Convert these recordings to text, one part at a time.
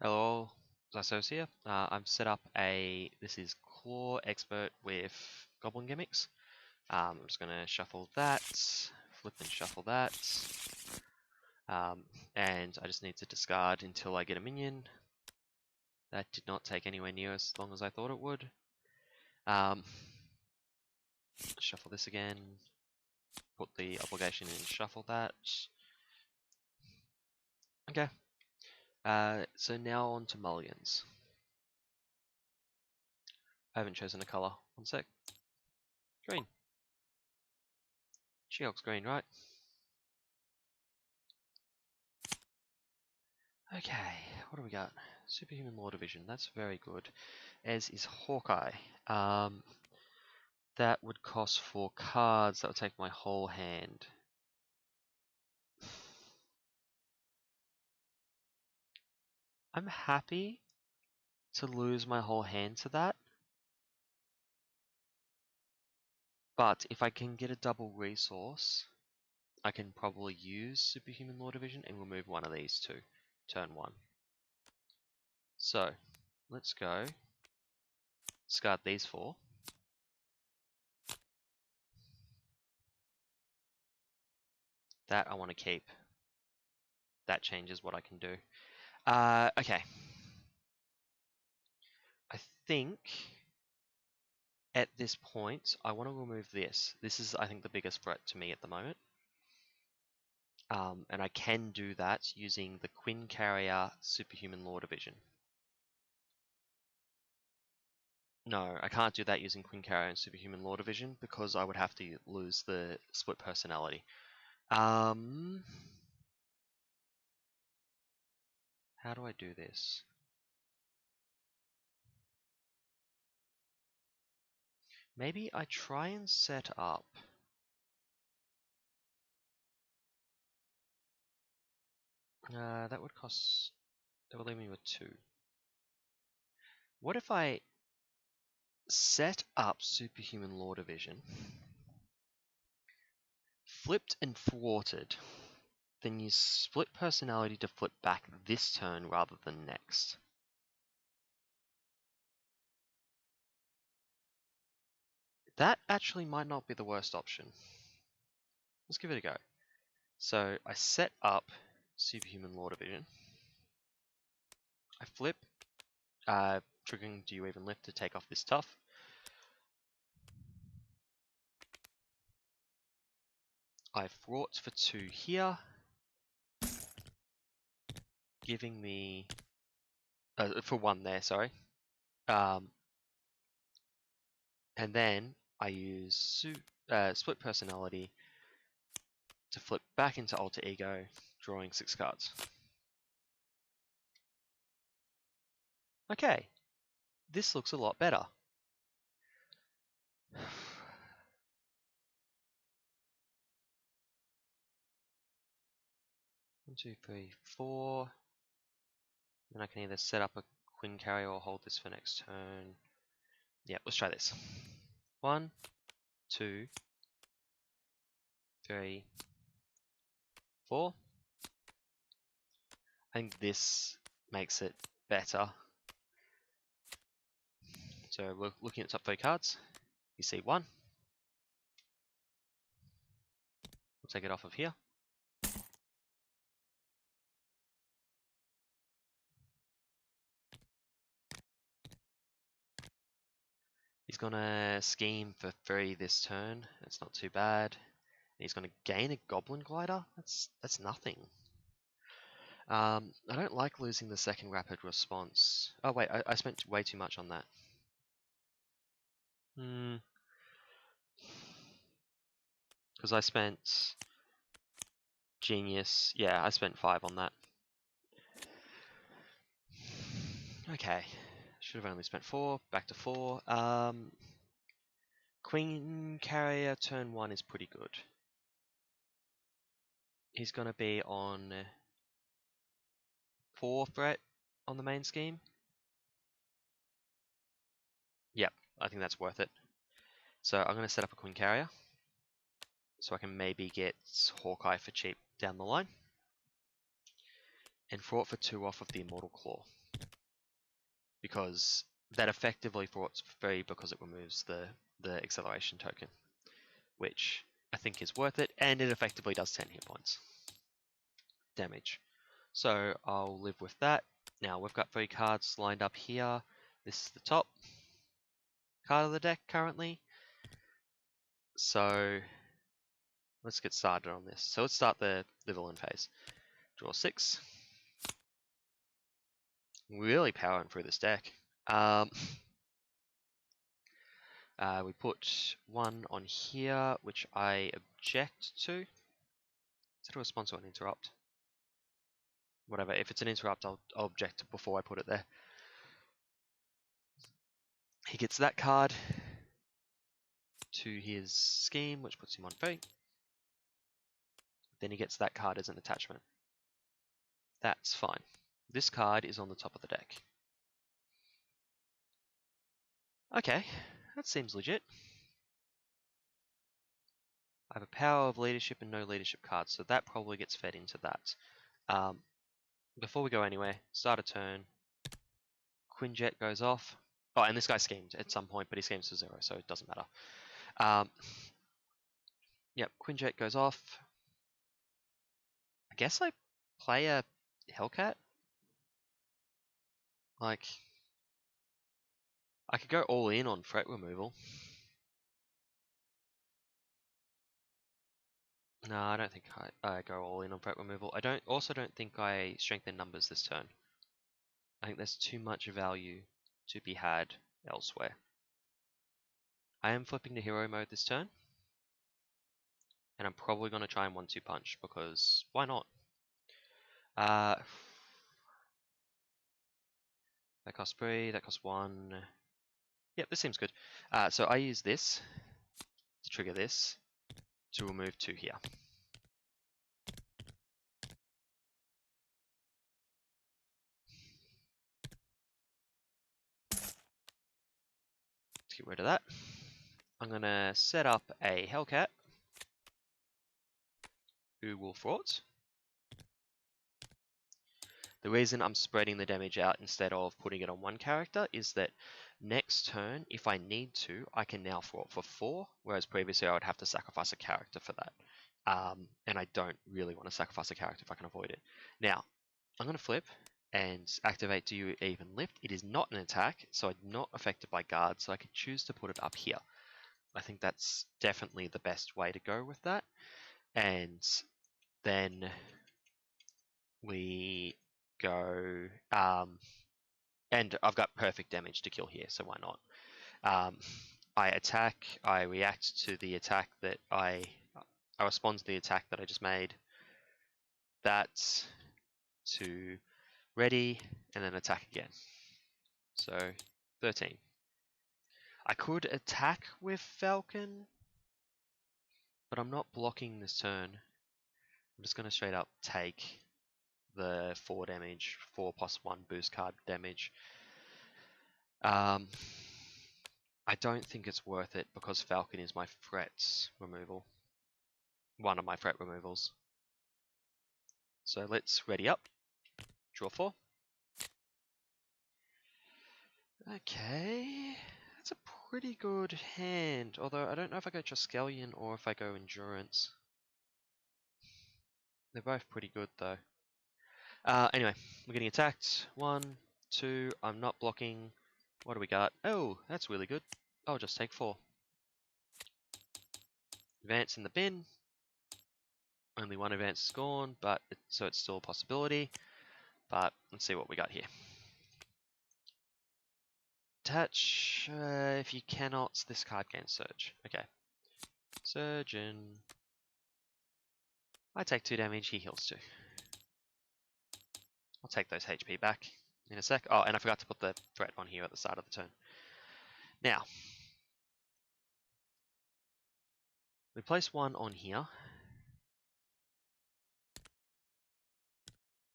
Hello, Zysos here. I've set up this is Claw Expert with Goblin Gimmicks. I'm just going to shuffle that, flip and shuffle that, and I just need to discard until I get a minion. That did not take anywhere near as long as I thought it would. Shuffle this again, put the obligation in, shuffle that. Okay, so now on to mulligans. I haven't chosen a colour. One sec. Green. She-Hulk's green, right? Okay, what do we got? Superhuman Law Division, that's very good. As is Hawkeye. That would cost 4 cards, that would take my whole hand. I'm happy to lose my whole hand to that. But if I can get a double resource, I can probably use Superhuman Law Division and remove one of these two. Turn 1. So, let's go. Discard these 4. That I want to keep. That changes what I can do. Okay. I think at this point, I want to remove this. This is, I think, the biggest threat to me at the moment. And I can do that using the Quincarrier Superhuman Law Division. No, I can't do that using Quincarrier and Superhuman Law Division because I would have to lose the split personality. How do I do this? Maybe I try and set up. That would cost. That would leave me with 2. What if I set up Superhuman Law Division, flipped and thwarted, then use split personality to flip back this turn rather than next? That actually might not be the worst option. Let's give it a go. So I set up Superhuman Law Division. I flip, triggering Do You Even Lift to take off this tough. I thwart for 2 here, giving me for 1 there, sorry. And then I use split personality to flip back into Alter Ego, drawing 6 cards. Okay, this looks a lot better. 1, 2, 3, 4. Then I can either set up a Quincarrier or hold this for next turn. Yeah, let's try this. 1, 2, 3, 4. I think this makes it better. So we're looking at top 3 cards. You see 1. We'll take it off of here. He's gonna scheme for 3 this turn. That's not too bad. And he's gonna gain a Goblin Glider. That's nothing. I don't like losing the second rapid response. Oh wait, I spent way too much on that. Because I spent Genius. Yeah, I spent 5 on that. Okay. Should have only spent 4. Back to 4. Quincarrier turn 1 is pretty good. He's going to be on 4 threat on the main scheme. Yep, I think that's worth it. So I'm going to set up a Quincarrier, so I can maybe get Hawkeye for cheap down the line. And fraught for 2 off of the Immortal Claw. because that effectively thwarts free because it removes the acceleration token, which I think is worth it, and it effectively does 10 hit points damage. So I'll live with that. Now we've got 3 cards lined up here. This is the top card of the deck currently. So let's get started on this. So let's start the villain phase. Draw 6. Really powering through this deck. We put 1 on here, which I object to. Is it a response or an interrupt? Whatever, if it's an interrupt, I'll object before I put it there. He gets that card to his scheme, which puts him on 3. Then he gets that card as an attachment. That's fine. This card is on the top of the deck. Okay, that seems legit. I have a power of leadership and no leadership cards, so that probably gets fed into that. Before we go anywhere, start a turn. Quinjet goes off. Oh, and this guy schemed at some point, but he schemes to 0, so it doesn't matter. Yep, Quinjet goes off. I guess I play a Hellcat. Like, I could go all in on threat removal. No, I don't think I go all in on threat removal. I don't think I strengthen numbers this turn. I think there's too much value to be had elsewhere. I am flipping to hero mode this turn. And I'm probably going to try and 1-2 punch, because why not? That costs 3, that costs 1. Yep, this seems good. So I use this to trigger this to remove 2 here. Let's get rid of that. I'm going to set up a Hellcat who will thwart. The reason I'm spreading the damage out instead of putting it on one character is that next turn, if I need to, I can now thwart for 4, whereas previously I would have to sacrifice a character for that. And I don't really want to sacrifice a character if I can avoid it. Now, I'm going to flip and activate Do You Even Lift. It is not an attack, so I'm not affected by guard, so I can choose to put it up here. I think that's definitely the best way to go with that. And then we go, and I've got perfect damage to kill here, so why not? I attack, I react to the attack that I respond to the attack that I just made. That's to ready, and then attack again. So 13. I could attack with Falcon, but I'm not blocking this turn. I'm just going to straight up take the 4 damage, 4 plus 1 boost card damage. I don't think it's worth it because Falcon is my threat removal. One of my threat removals. So let's ready up. Draw 4. Okay. That's a pretty good hand. Although I don't know if I go Triskelion or if I go Endurance. They're both pretty good though. Anyway, we're getting attacked. 1, 2, I'm not blocking. What do we got? Oh, that's really good. I'll just take 4. Advance in the bin. Only 1 advance is gone, but so it's still a possibility. But let's see what we got here. Attach. If you cannot, this card gains Surge. Okay. Surgeon. I take 2 damage, he heals 2. I'll take those HP back in a sec. Oh, and I forgot to put the threat on here at the start of the turn. Now, we place 1 on here.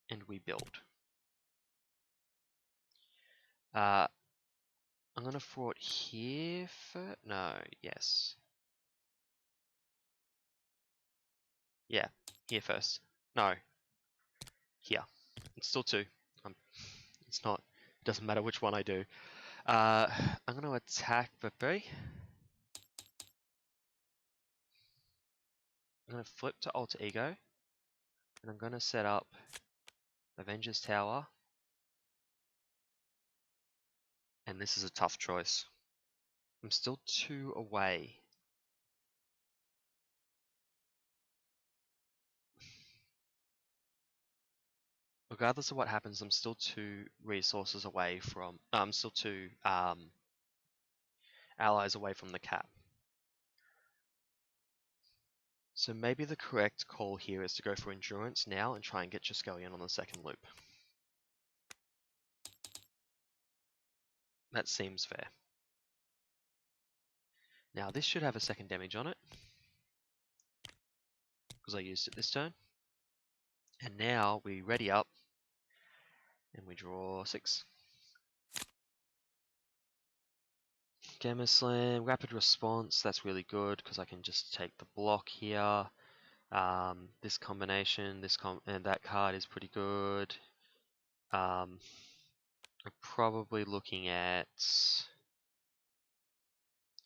And we build. I'm going to thwart here for... No, yes. Yeah, here first. No. Here. It's still 2. It's not Doesn't matter which one I do. I'm going to attack for 3. I'm going to flip to Alter Ego. And I'm going to set up Avengers Tower. And this is a tough choice. I'm still 2 away. Regardless of what happens, I'm still 2 resources away from... I'm still 2 allies away from the cap. So maybe the correct call here is to go for Endurance now and try and get Triskelion on the second loop. That seems fair. Now this should have a second damage on it, because I used it this turn. And now we ready up, and we draw 6. Gamma Slam, Rapid Response, that's really good, because I can just take the block here. This combination, and that card is pretty good. I'm probably looking at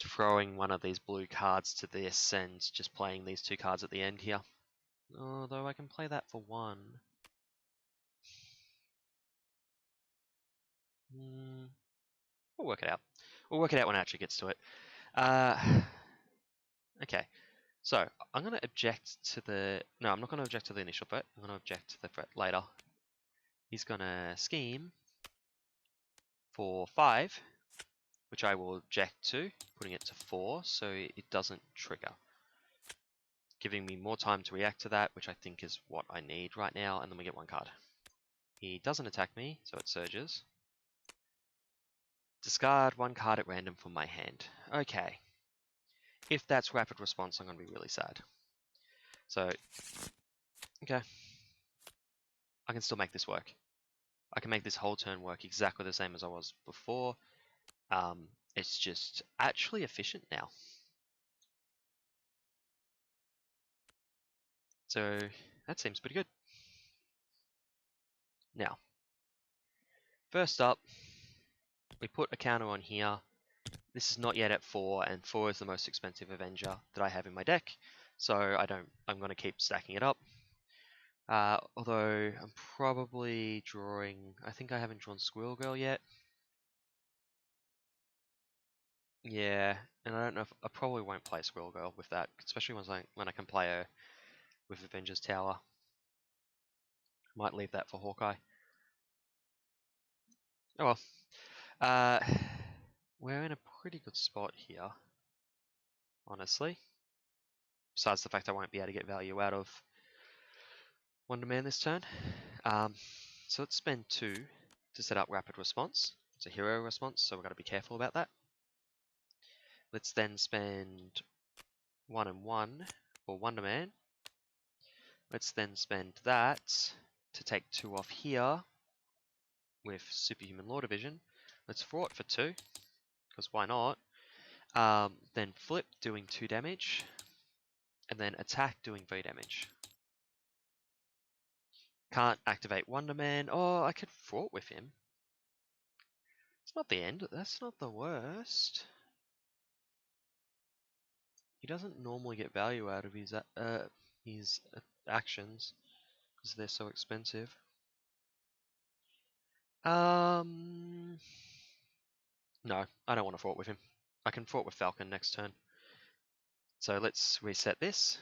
throwing one of these blue cards to this and just playing these 2 cards at the end here. Although I can play that for 1. We'll work it out. We'll work it out when it actually gets to it. Okay, so I'm going to object to the... No, I'm not going to object to the initial threat. I'm going to object to the threat later. He's going to scheme for 5, which I will object to, putting it to 4 so it doesn't trigger. Giving me more time to react to that, which I think is what I need right now, and then we get 1 card. He doesn't attack me, so it surges. Discard 1 card at random from my hand. Okay. If that's Rapid Response, I'm going to be really sad. So, okay. I can still make this work. I can make this whole turn work exactly the same as I was before. It's just actually efficient now. So, that seems pretty good. Now, first up, we put a counter on here. This is not yet at 4, and 4 is the most expensive Avenger that I have in my deck, so I'm going to keep stacking it up. Although I'm probably drawing... I think I haven't drawn Squirrel Girl yet. Yeah, and I don't know if... I probably won't play Squirrel Girl with that, especially when I can play her with Avengers Tower. Might leave that for Hawkeye. Oh well. We're in a pretty good spot here, honestly. Besides the fact I won't be able to get value out of Wonder Man this turn. So let's spend 2 to set up Rapid Response. It's a hero response, so we've got to be careful about that. Let's then spend 1 and 1 for Wonder Man. Let's then spend that to take 2 off here with Superhuman Law Division. Let's thwart for 2, because why not? Then flip, doing 2 damage, and then attack, doing 3 damage. Can't activate Wonder Man. Oh, I could thwart with him. It's not the end. That's not the worst. He doesn't normally get value out of his actions because they're so expensive. No, I don't want to thwart with him. I can thwart with Falcon next turn. So let's reset this.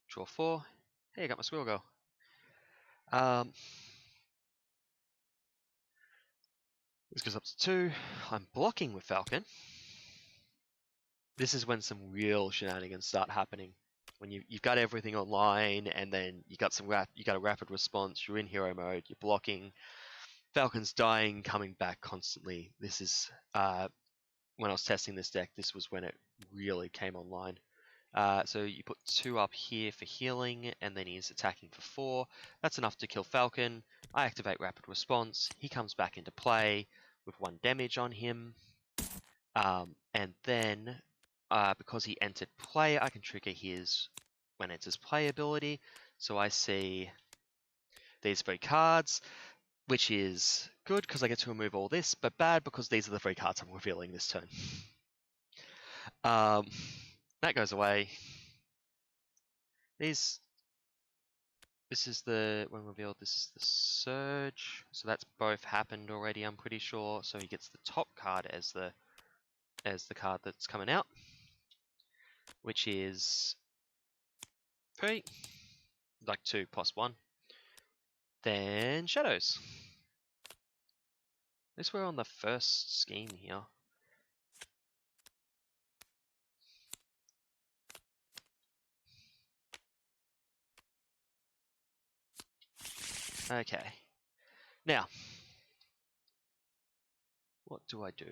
Draw 4. Hey, I got my Squirrel Girl. This goes up to 2. I'm blocking with Falcon. This is when some real shenanigans start happening. When you've got everything online, and then you got a rapid response. You're in hero mode. You're blocking. Falcon's dying, coming back constantly. This is when I was testing this deck. This was when it really came online. So you put 2 up here for healing, and then he's attacking for 4. That's enough to kill Falcon. I activate Rapid Response. He comes back into play with 1 damage on him. And then, because he entered play, I can trigger his when enters play ability. So I see these 3 cards. which is good because I get to remove all this, but bad because these are the 3 cards I'm revealing this turn. That goes away. This is the, when revealed, this is the Surge. So that's both happened already, I'm pretty sure. So he gets the top card as the card that's coming out, which is 3, like 2 plus 1. Then Shadows. At least we're on the first scheme here. Okay. Now, what do I do?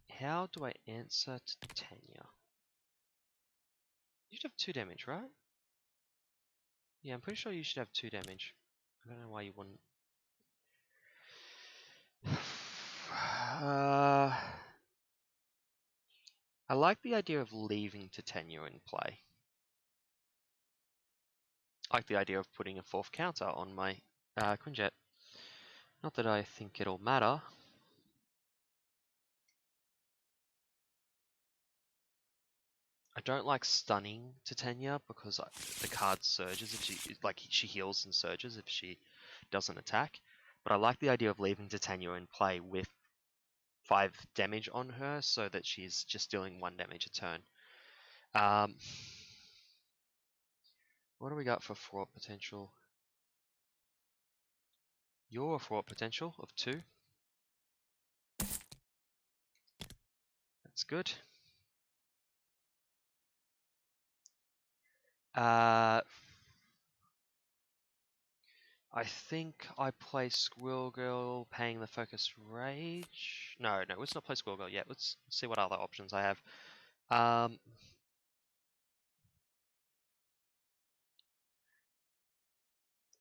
How do I answer to Tanya? You should have 2 damage, right? Yeah, I'm pretty sure you should have 2 damage. I don't know why you wouldn't. I like the idea of leaving Titania in play. I like the idea of putting a 4th counter on my Quinjet. Not that I think it'll matter. I don't like stunning Titania because the card surges if she heals and surges if she doesn't attack. But I like the idea of leaving Titania in play with 5 damage on her so that she's just dealing 1 damage a turn. What do we got for fraught potential? You're a fraught potential of 2. That's good. I think I play Squirrel Girl paying the focus rage. No, let's not play Squirrel Girl yet. Let's see what other options I have.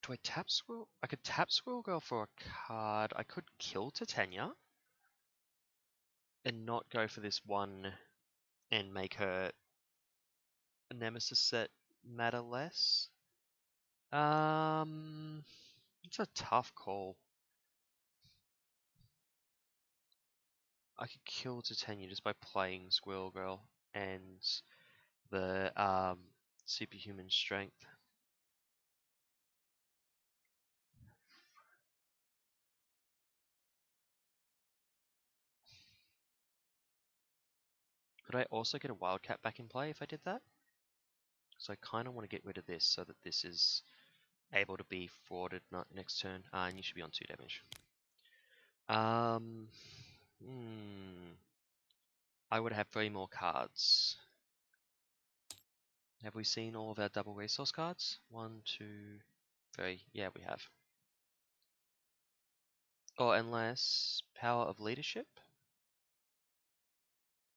Do I tap Squirrel? I could tap Squirrel Girl for a card. I could kill Titania and not go for this one and make her Nemesis set matter less. It's a tough call. I could kill Titania just by playing Squirrel Girl and the superhuman strength. Could I also get a Wildcat back in play if I did that? So I kind of want to get rid of this so that this is able to be frauded next turn. And you should be on 2 damage. I would have 3 more cards. Have we seen all of our double resource cards? 1, 2, 3. Yeah, we have. Or unless Power of Leadership?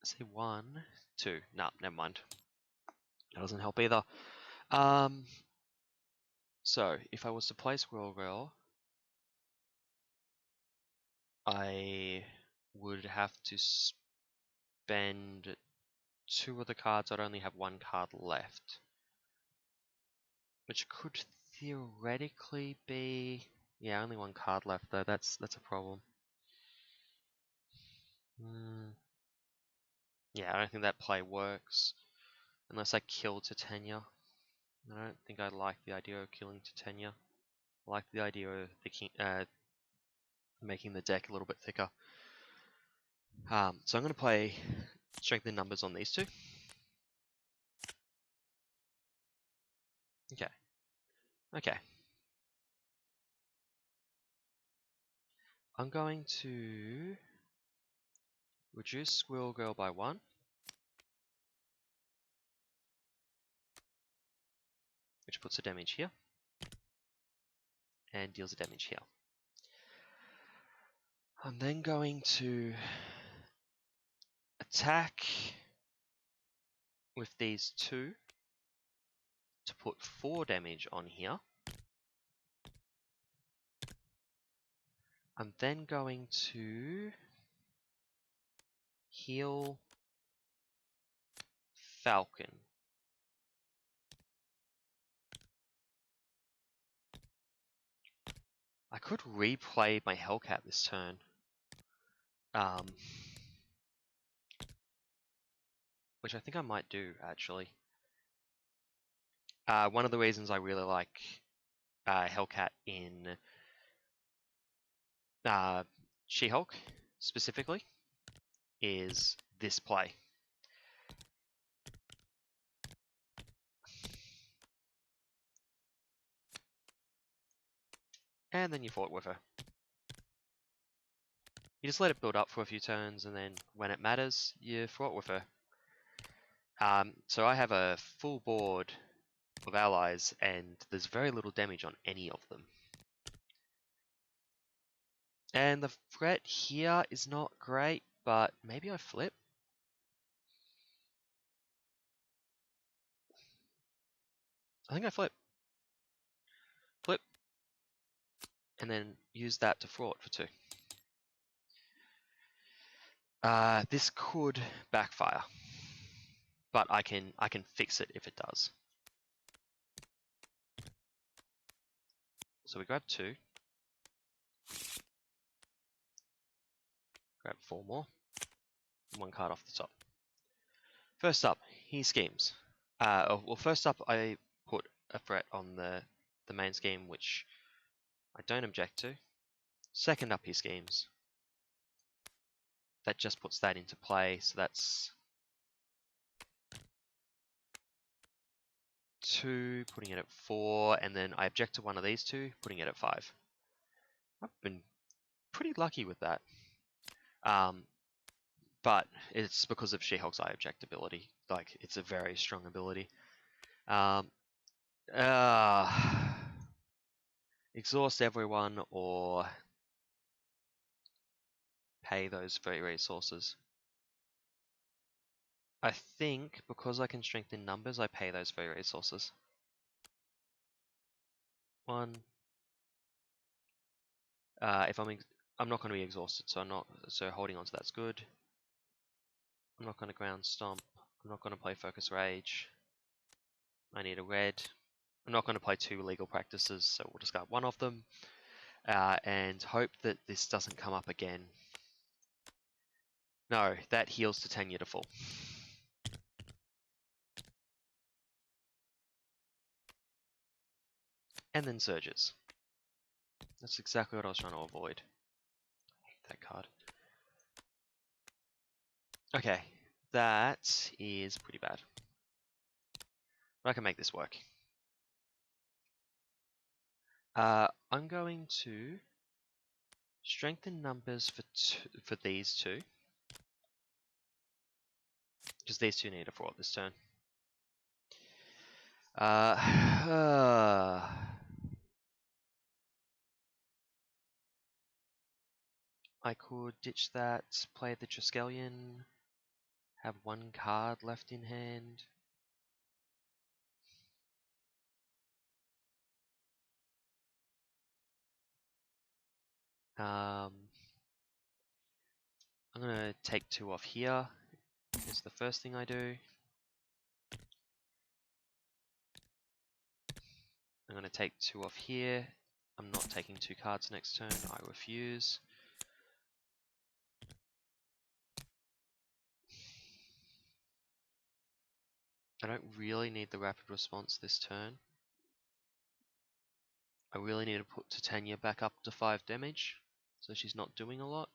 Say 1, 2. Nah, never mind. That doesn't help either. So if I was to play Squirrel Girl, I would have to spend 2 of the cards. I'd only have 1 card left, which could theoretically be, yeah, only 1 card left though. That's a problem. Yeah, I don't think that play works unless I kill Titania. I don't think I like the idea of killing Titania. I like the idea of making the deck a little bit thicker. So I'm going to play Strength in Numbers on these 2. Okay. I'm going to reduce Squirrel Girl by 1. Which puts a damage here. And deals a damage here. I'm then going to attack with these 2 to put 4 damage on here. I'm then going to heal Falcon. could replay my Hellcat this turn. Which I think I might do, actually. One of the reasons I really like Hellcat in She-Hulk, specifically, is this play. And then you fought with her. You just let it build up for a few turns, and then when it matters, you fought with her. So I have a full board of allies, and there's very little damage on any of them. And the threat here is not great, but maybe I flip. I think I flip. Flip. And then use that to thwart for 2. This could backfire, but I can fix it if it does. So we grab 2. Grab 4 more. 1 card off the top. First up, he schemes. Well, first up, I put a threat on the main scheme, which I don't object to. Second up, he schemes. That just puts that into play, so that's 2, putting it at 4, and then I object to one of these 2, putting it at 5. I've been pretty lucky with that. But it's because of She-Hulk's eye object ability. Like, it's a very strong ability. Exhaust everyone or pay those 3 resources. I think because I can strengthen numbers, I pay those 3 resources. 1. If I'm not going to be exhausted, so holding on to that's good. I'm not going to ground stomp. I'm not going to play focus rage. I need a red. I'm not going to play 2 legal practices, so we'll discard 1 of them. And hope that this doesn't come up again. No, that heals to tenure to full. And then surges. That's exactly what I was trying to avoid. I hate that card. Okay, that is pretty bad. But I can make this work. I'm going to strengthen numbers for these 2. Because these 2 need a thwart this turn. I could ditch that, play the Triskelion, have 1 card left in hand. I'm going to take 2 off here. Is the first thing I do. I'm going to take 2 off here. I'm not taking 2 cards next turn. I refuse. I don't really need the rapid response this turn. I really need to put Titania back up to 5 damage, so she's not doing a lot.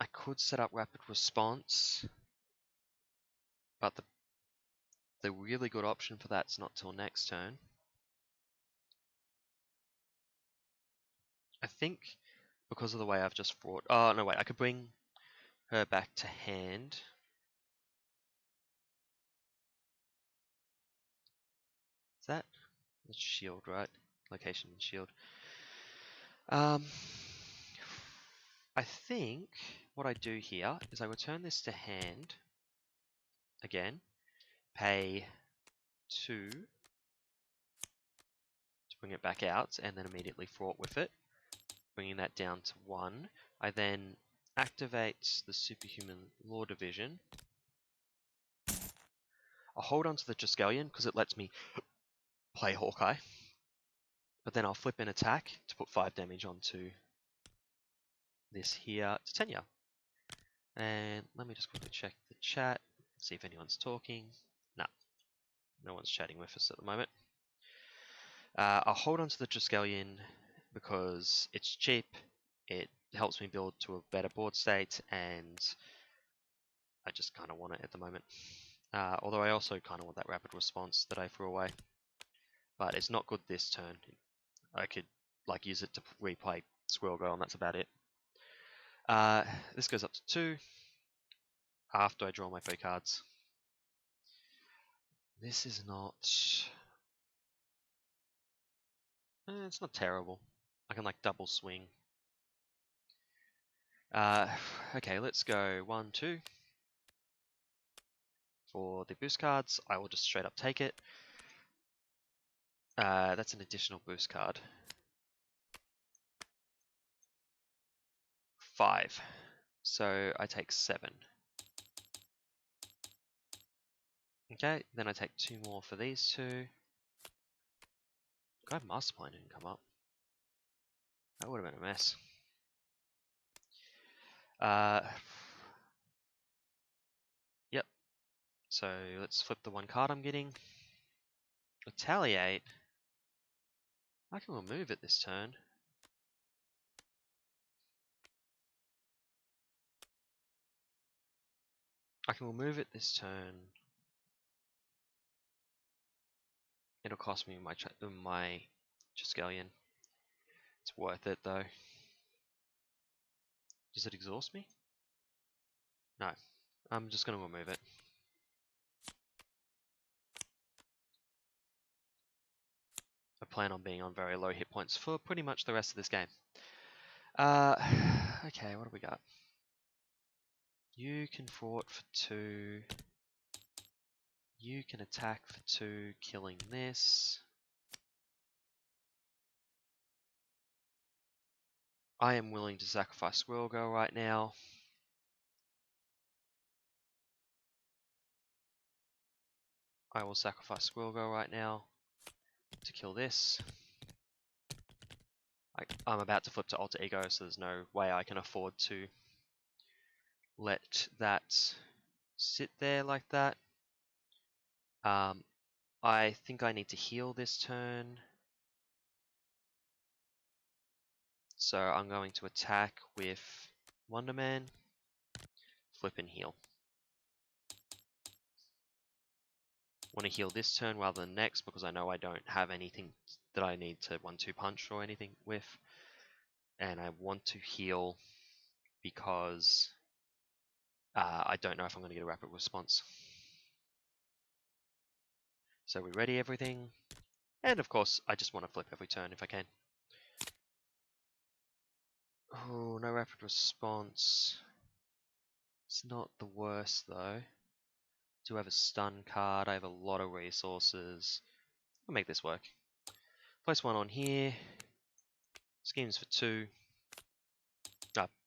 I could set up rapid response, but the really good option for that's not till next turn. I think because of the way I've just fought. Oh no, wait! I could bring her back to hand. Is that that's shield, right? Location and shield. I think what I do here is I return this to hand again, pay 2 to bring it back out, and then immediately thwart with it, bringing that down to 1. I then activate the Superhuman Law Division. I'll hold on to the Triskelion because it lets me play Hawkeye. But then I'll flip an attack to put 5 damage onto this here Titania. And let me just quickly check the chat, see if anyone's talking. No, no one's chatting with us at the moment. I'll hold on to the Triskelion because it's cheap, it helps me build to a better board state, and I just kind of want it at the moment. Although I also kind of want that rapid response that I threw away. But it's not good this turn. I could like use it to replay Squirrel Girl, and that's about it. This goes up to 2 after I draw my 3 cards. This is not... it's not terrible. I can like double swing. Okay, let's go 1, 2. For the boost cards, I will just straight up take it. That's an additional boost card. 5. So I take 7. Okay, then I take 2 more for these 2. God, Master Plan didn't come up. That would have been a mess. Yep. So let's flip the 1 card I'm getting. Retaliate. I can remove it this turn. I can remove it this turn. It'll cost me my Triskelion. It's worth it though. Does it exhaust me? No. I'm just going to remove it. I plan on being on very low hit points for pretty much the rest of this game. Okay, what do we got? You can thwart for 2. You can attack for 2, killing this. I am willing to sacrifice Squirrel Girl right now. I will sacrifice Squirrel Girl right now to kill this. I'm about to flip to Alter Ego, so there's no way I can afford to let that sit there like that. I think I need to heal this turn. So I'm going to attack with Wonder Man, flip and heal. Want to heal this turn rather than next because I know I don't have anything that I need to 1-2 punch or anything with. And I want to heal because I don't know if I'm going to get a rapid response. So we ready everything. And of course, I just want to flip every turn if I can. Oh, no rapid response. It's not the worst though. Do have a stun card, I have a lot of resources. I'll make this work. Place 1 on here. Schemes for 2.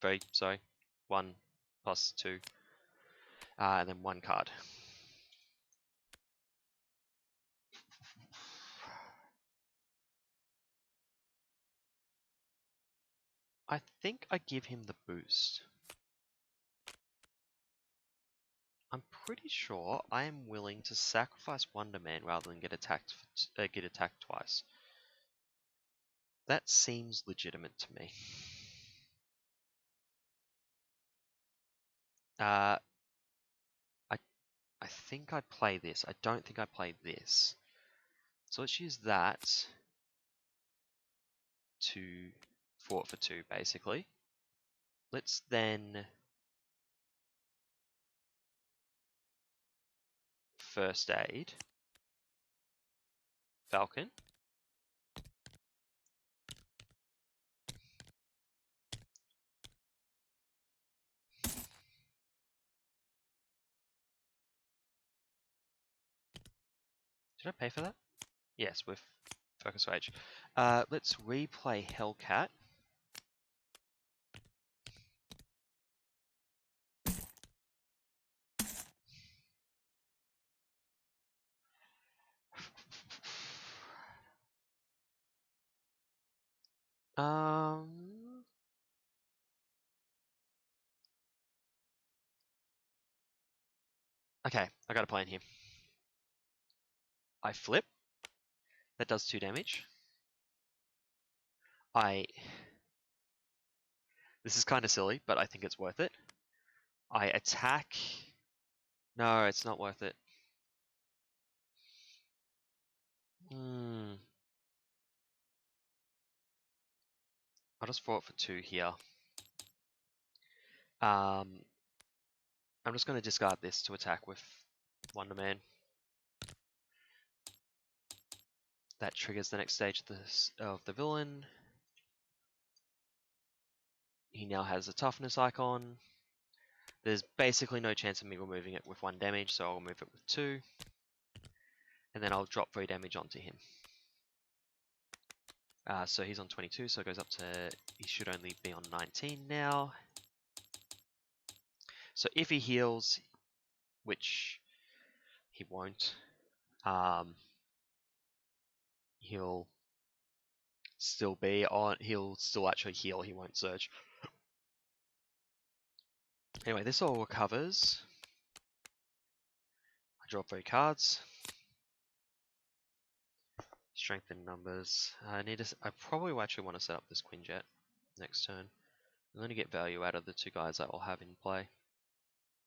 3, sorry. 1 plus 2. And then 1 card. I think I give him the boost. I'm pretty sure I am willing to sacrifice Wonder Man rather than get attacked twice. That seems legitimate to me. I think I play this. I don't think I play this. So let's use that to thwart for 2, basically. Let's then first aid Falcon. Did I pay for that? Yes, with Focus Rage. Let's replay Hellcat. Okay, I got a plan here. I flip. That does 2 damage. This is kind of silly, but I think it's worth it. I attack. No, it's not worth it. I'll just throw it for 2 here. I'm just going to discard this to attack with Wonder Man. That triggers the next stage of the villain. He now has a toughness icon. There's basically no chance of me removing it with 1 damage, so I'll remove it with 2. And then I'll drop 3 damage onto him. So he's on 22, so it goes up to, he should only be on 19 now. So if he heals, which he won't, he'll still be on, he'll still actually heal, he won't surge. Anyway, this all recovers. I draw 3 cards. Strengthen numbers. I probably will actually want to set up this Quinjet next turn. I'm going to get value out of the 2 guys that I'll have in play.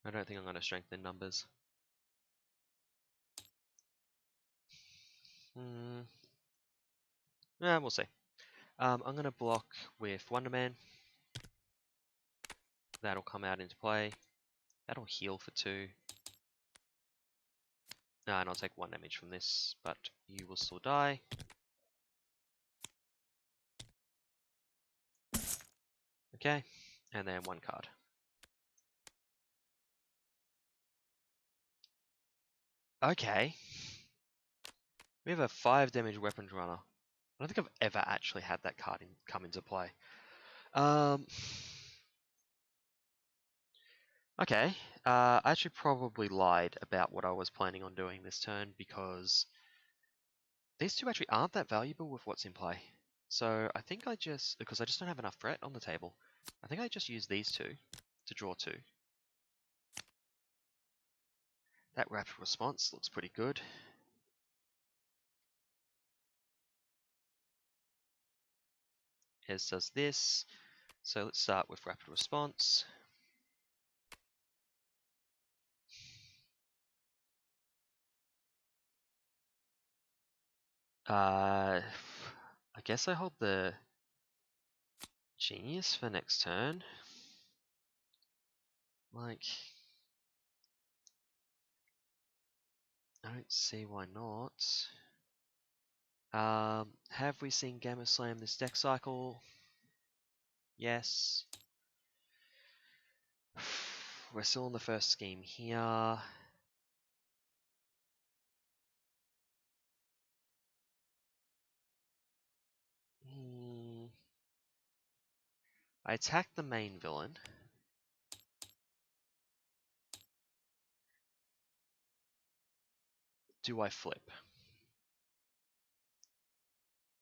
I don't think I'm going to strengthen numbers. Yeah, we'll see. I'm going to block with Wonder Man. That'll come out into play. That'll heal for 2. And I'll take 1 damage from this, but you will still die. Okay, and then 1 card. Okay. We have a 5 damage weapons runner. I don't think I've ever actually had that card come into play. Okay, I actually probably lied about what I was planning on doing this turn because these 2 actually aren't that valuable with what's in play. So I think because I just don't have enough threat on the table, I think I just use these 2 to draw 2. That rapid response looks pretty good. As does this. So let's start with rapid response. I guess I hold the genius for next turn. Like, I don't see why not. Have we seen Gamma Slam this deck cycle? Yes. We're still in the first scheme here. I attack the main villain. Do I flip?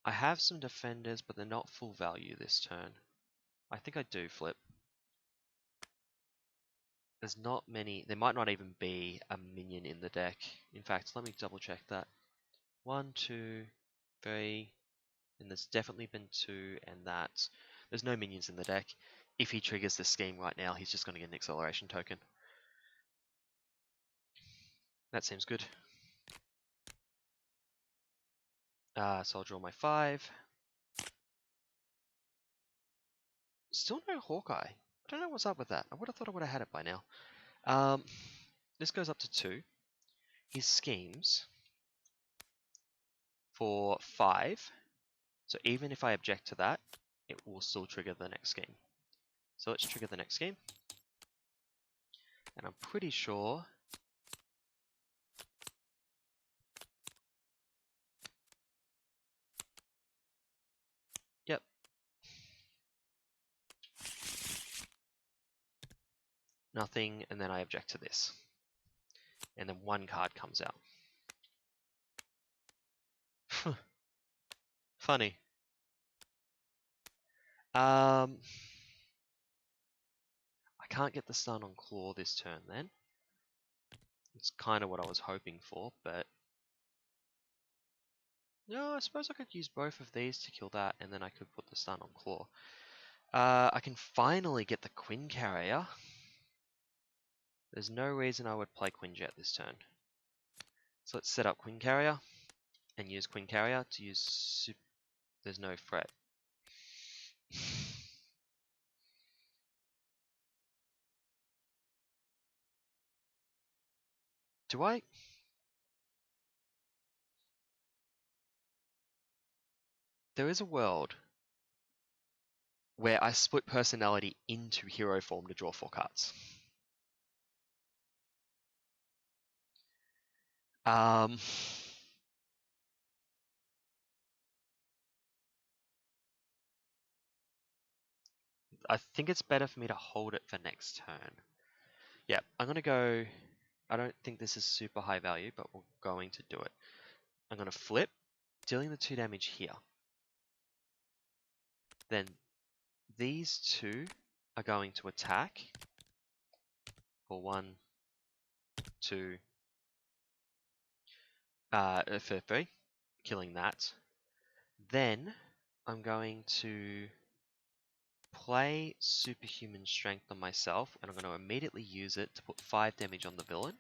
I have some defenders, but they're not full value this turn. I think I do flip. There's not many, there might not even be a minion in the deck. In fact, let me double check that. 1, 2, 3, and there's definitely been 2, and that. There's no minions in the deck. If he triggers the scheme right now, he's just going to get an acceleration token. That seems good. So I'll draw my 5. Still no Hawkeye. I don't know what's up with that. I would have thought I would have had it by now. This goes up to 2. His schemes for 5. So even if I object to that, it will still trigger the next scheme. So let's trigger the next scheme. And I'm pretty sure yep. Nothing, and then I object to this. And then 1 card comes out. Funny. I can't get the stun on Claw this turn then. It's kind of what I was hoping for, but... No, I suppose I could use both of these to kill that, and then I could put the stun on Claw. I can finally get the Quincarrier. There's no reason I would play Quinjet this turn. So let's set up Quincarrier, and use Quincarrier to use... There's no threat. Do I? There is a world where I split personality into hero form to draw 4 cards. I think it's better for me to hold it for next turn. Yeah, I'm going to go... I don't think this is super high value, but we're going to do it. I'm going to flip, dealing the 2 damage here. Then these 2 are going to attack for 1, 2, for 3, killing that. Then I'm going to play Superhuman Strength on myself, and I'm going to immediately use it to put 5 damage on the villain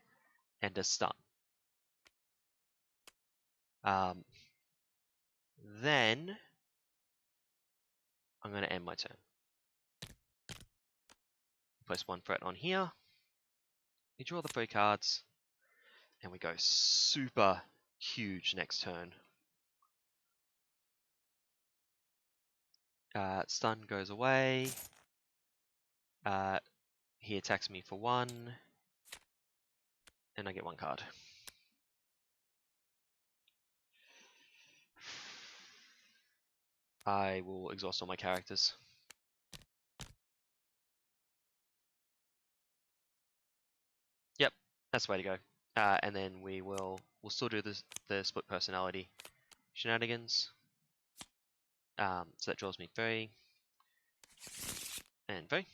and a stun. Then I'm going to end my turn. Place 1 threat on here. We draw the 3 cards, and we go super huge next turn. Stun goes away. He attacks me for 1, and I get 1 card. I will exhaust all my characters. Yep, that's the way to go. And then we'll still do the split personality shenanigans. So that draws me 3 and 3.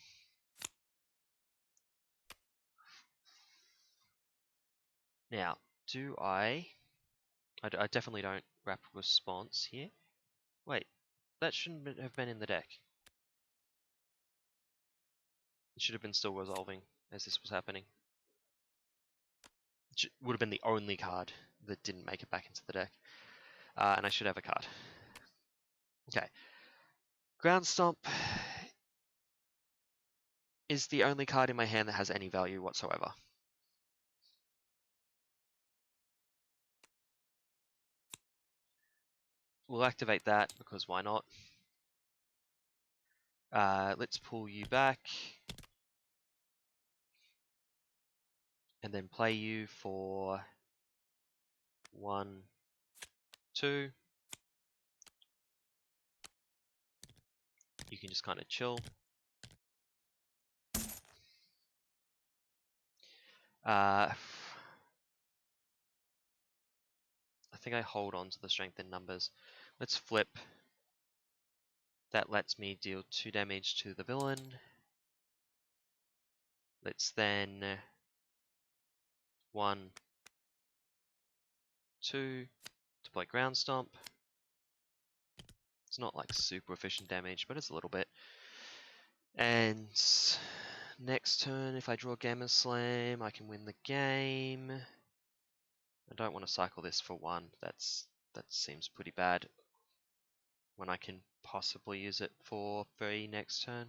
Now, do I definitely don't wrap response here. Wait, that shouldn't have been in the deck. It should have been still resolving as this was happening. It would have been the only card that didn't make it back into the deck. And I should have a card. Okay. Ground Stomp is the only card in my hand that has any value whatsoever. We'll activate that because why not? Let's pull you back. And then play you for 1, 2. You can just kind of chill. I think I hold on to the strength in numbers. Let's flip. That lets me deal 2 damage to the villain. Let's then 1, 2 to play Ground Stomp. It's not like super efficient damage, but it's a little bit. And next turn, if I draw Gamma Slam, I can win the game. I don't want to cycle this for 1. That seems pretty bad. When I can possibly use it for 3 next turn.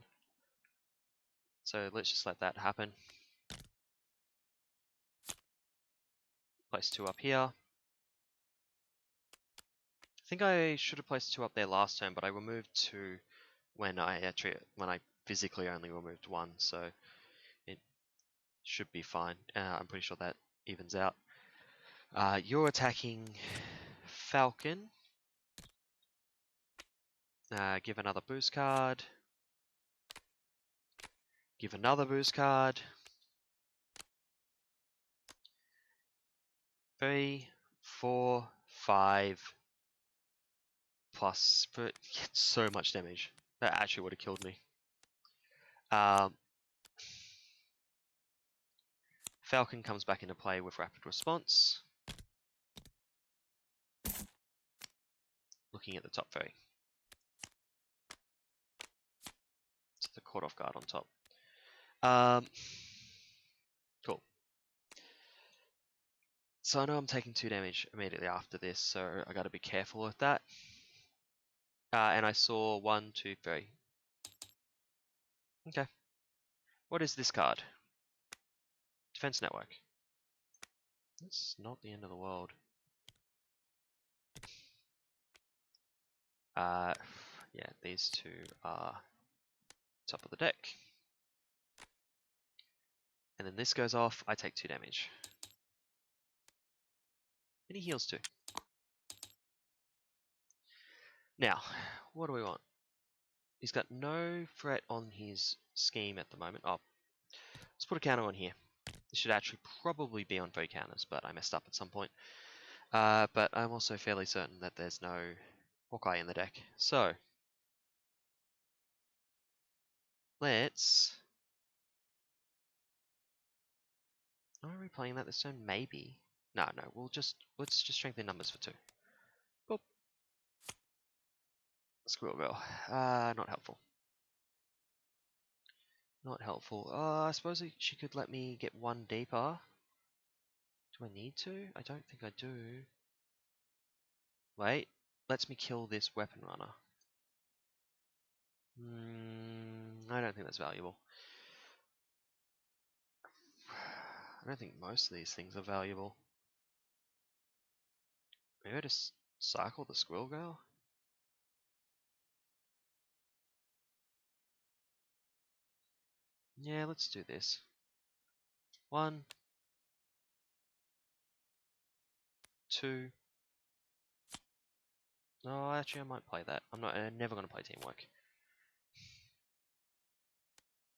So let's just let that happen. Place 2 up here. I think I should have placed 2 up there last turn, but I removed 2 when I physically only removed 1, so it should be fine. I'm pretty sure that evens out. You're attacking Falcon. Give another boost card. Give another boost card. 3, 4, 5. Plus, get so much damage. That actually would have killed me. Falcon comes back into play with rapid response. Looking at the top fairy. It's the caught off guard on top. Cool. So I know I'm taking 2 damage immediately after this, so I gotta be careful with that. And I saw 1, 2, 3. Okay. What is this card? Defense Network. That's not the end of the world. Yeah, these 2 are top of the deck. And then this goes off, I take 2 damage. And he heals 2. Now, what do we want? He's got no threat on his scheme at the moment. Oh, let's put a counter on here. This should actually probably be on 3 counters, but I messed up at some point. But I'm also fairly certain that there's no Hawkeye in the deck. So, let's... Are we playing that this turn? Maybe. No, let's just strengthen numbers for 2. Boop. Squirrel Girl. Not helpful. Not helpful. I suppose she could let me get 1 deeper. Do I need to? I don't think I do. Wait. Lets me kill this weapon runner. I don't think that's valuable. I don't think most of these things are valuable. Maybe I just cycle the Squirrel Girl? Yeah, let's do this. 1, 2. No, actually I might play that. I'm never gonna play Teamwork.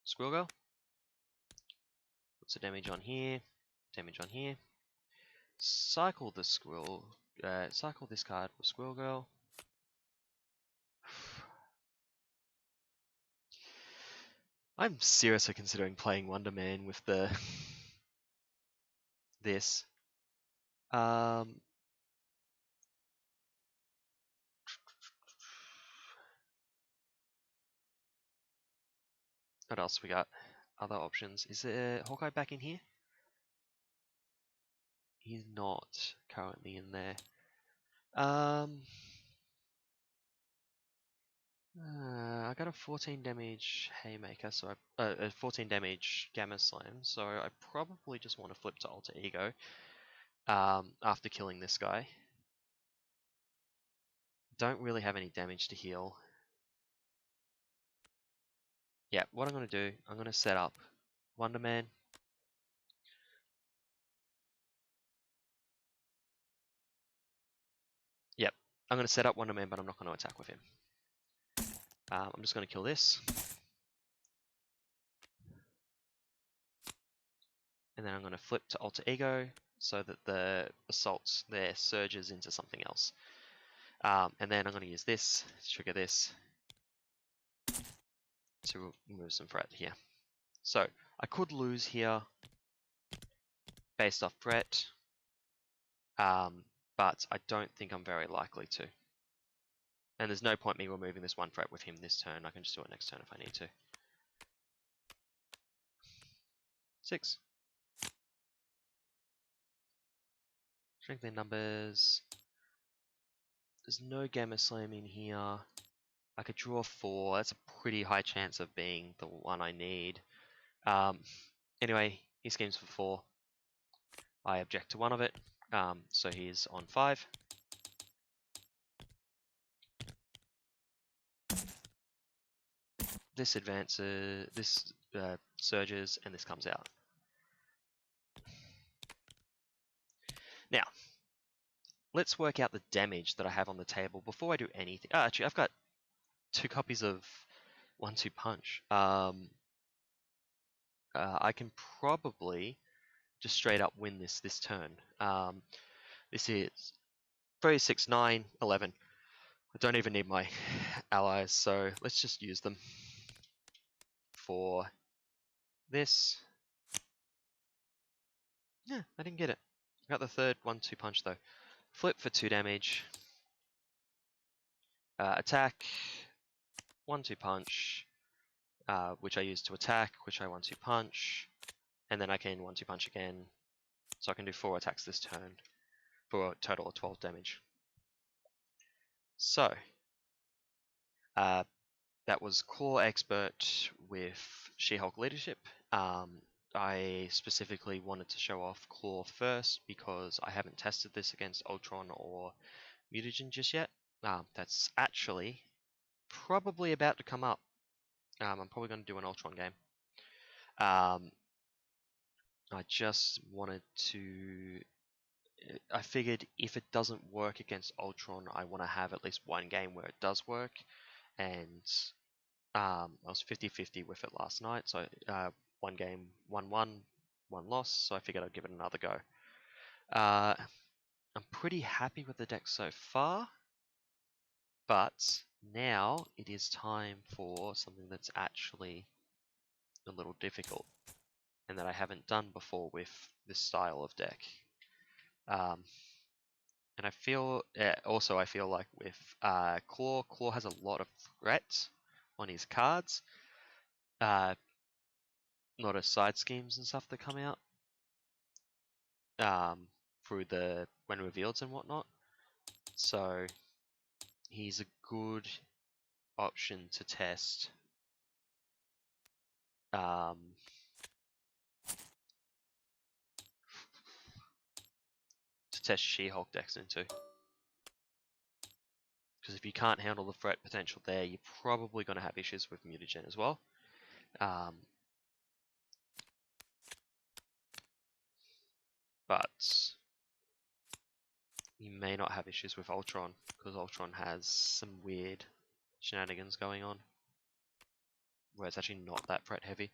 Squirrel Girl. What's the damage on here? Damage on here. Cycle the Squirrel. Cycle this card with Squirrel Girl. I'm seriously considering playing Wonder Man with the this. What else we got? Other options. Is there Hawkeye back in here? He's not currently in there. I got a 14 damage Haymaker, so a 14 damage Gamma Slam, so I probably just want to flip to Alter Ego after killing this guy. Don't really have any damage to heal. Yeah, what I'm going to do, I'm going to set up Wonder Man. Yep, I'm going to set up Wonder Man, but I'm not going to attack with him. I'm just going to kill this. And then I'm going to flip to Alter Ego so that the assaults there surges into something else. And then I'm going to use this to trigger this to remove some threat here. So I could lose here based off threat, but I don't think I'm very likely to. And there's no point me removing this 1 threat with him this turn. I can just do it next turn if I need to. 6. Strengthening numbers. There's no Gamma Slam in here. I could draw 4. That's a pretty high chance of being the one I need. Anyway, he schemes for 4. I object to 1 of it, so he's on 5. This advances, this surges, and this comes out. Now, let's work out the damage that I have on the table before I do anything. Actually, I've got 2 copies of 1-2 Punch. I can probably just straight up win this turn. This is 3, 6, 9, 11. I don't even need my allies, so let's just use them for this. Yeah, I didn't get it. I got the third 1-2 punch though. Flip for 2 damage. Attack, 1-2 punch, which I use to attack, which I 1-2 punch, and then I can 1-2 punch again. So I can do 4 attacks this turn for a total of 12 damage. So, that was Claw Expert with She-Hulk Leadership. I specifically wanted to show off Claw first because I haven't tested this against Ultron or Mutagen just yet. That's actually probably about to come up. I'm probably going to do an Ultron game. I just wanted to... I figured if it doesn't work against Ultron, I want to have at least one game where it does work. And I was 50-50 with it last night, so one game, 1-1, one loss, so I figured I'd give it another go. I'm pretty happy with the deck so far, but now it is time for something that's actually a little difficult, and that I haven't done before with this style of deck. And I feel, also I feel like with Claw has a lot of threat on his cards. A lot of side schemes and stuff that come out through the when revealed and whatnot. So he's a good option to test. To test She-Hulk decks into. Because if you can't handle the threat potential there, you're probably going to have issues with Mutagen as well. But you may not have issues with Ultron, because Ultron has some weird shenanigans going on, where it's actually not that threat heavy.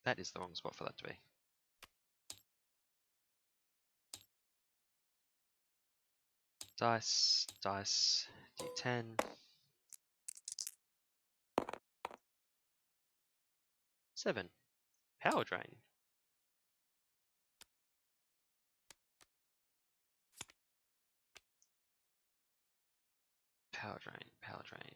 That is the wrong spot for that to be. Dice, dice, D10. 7. Power drain. Power drain, power drain.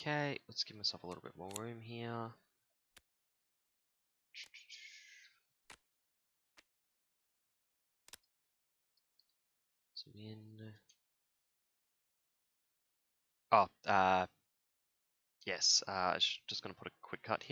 Okay, let's give myself a little bit more room here. Zoom in. Oh, yes, just going to put a quick cut here.